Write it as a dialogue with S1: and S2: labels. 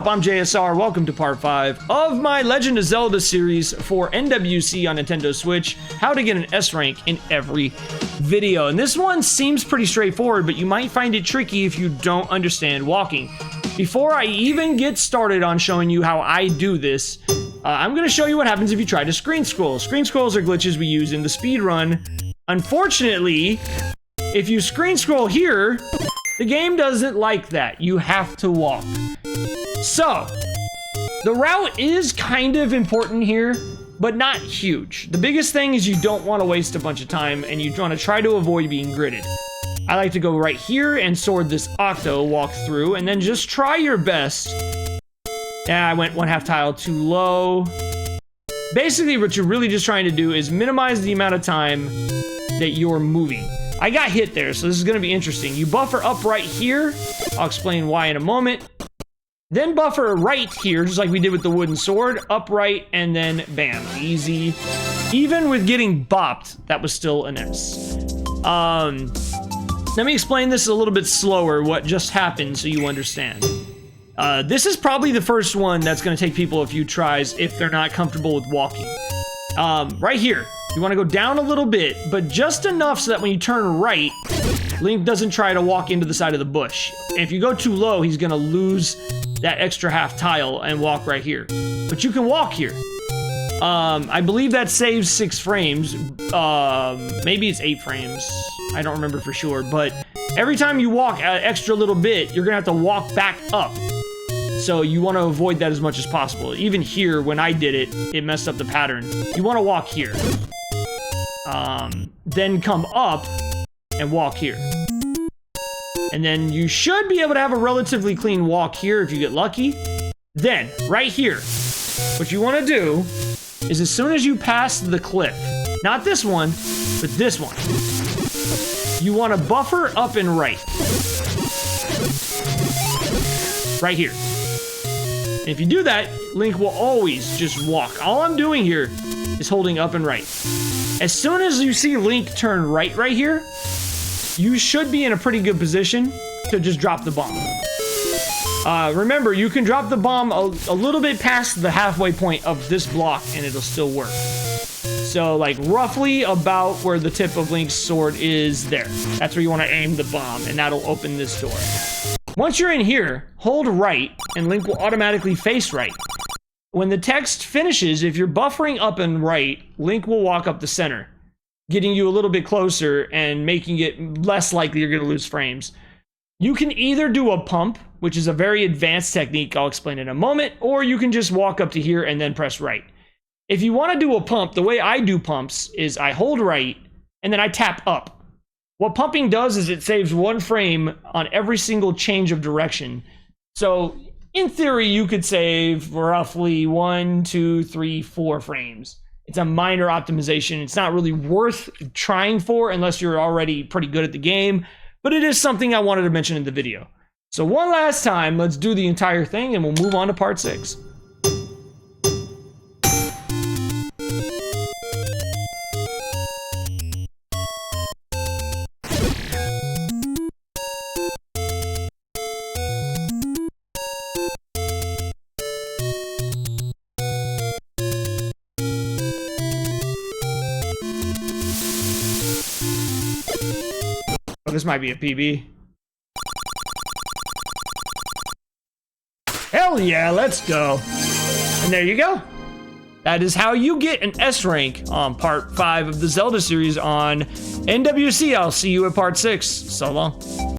S1: I'm JSR, welcome to part 5 of my Legend of Zelda series for NWC on Nintendo Switch, how to get an S rank in every video. And this one seems pretty straightforward, but you might find it tricky if you don't understand walking. Before I even get started on showing you how I do this, I'm going to show you what happens if you try to screen scroll. Screen scrolls are glitches we use in the speedrun. Unfortunately, if you screen scroll here, the game doesn't like that. You have to walk. So, the route is kind of important here, but not huge. The biggest thing is you don't want to waste a bunch of time, and you want to try to avoid being gridded. I like to go right here and sword this octo, walk through, and then just try your best. Yeah, I went 1/2 tile too low. Basically, what you're really just trying to do is minimize the amount of time that you're moving. I got hit there, so this is going to be interesting. You buffer up right here. I'll explain why in a moment. Then buffer right here, just like we did with the wooden sword, upright, and then bam, easy. Even with getting bopped, that was still an S. Let me explain this a little bit slower, what just happened, so you understand. This is probably the first one that's going to take people a few tries if they're not comfortable with walking. Right here, you want to go down a little bit, but just enough so that when you turn right, Link doesn't try to walk into the side of the bush. If you go too low, he's going to lose that extra 1/2 tile and walk right here. But you can walk here. I believe that saves 6 frames. Maybe it's 8 frames. I don't remember for sure. But every time you walk an extra little bit, you're going to have to walk back up. So you want to avoid that as much as possible. Even here, when I did it, it messed up the pattern. You want to walk here. Then come up and walk here. And then you should be able to have a relatively clean walk here if you get lucky. Then, right here, what you want to do is as soon as you pass the cliff, not this one, but this one, you want to buffer up and right. Right here. And if you do that, Link will always just walk. All I'm doing here is holding up and right. As soon as you see Link turn right here, you should be in a pretty good position to just drop the bomb. Remember, you can drop the bomb a little bit past the halfway point of this block and it'll still work. So, like, roughly about where the tip of Link's sword is there. That's where you want to aim the bomb, and that'll open this door. Once you're in here, hold right, and Link will automatically face right. When the text finishes, if you're buffering up and right, Link will walk up the center, getting you a little bit closer and making it less likely you're going to lose frames. You can either do a pump, which is a very advanced technique I'll explain in a moment, or you can just walk up to here and then press right. If you want to do a pump, the way I do pumps is I hold right and then I tap up. What pumping does is it saves 1 frame on every single change of direction. So in theory, you could save roughly 1, 2, 3, 4 frames. It's a minor optimization. It's not really worth trying for unless you're already pretty good at the game, but it is something I wanted to mention in the video. So one last time, let's do the entire thing and we'll move on to part 6. Oh, this might be a PB. Hell yeah, let's go. And there you go. That is how you get an S rank on part 5 of the Zelda series on NWC. I'll see you at part 6. So long.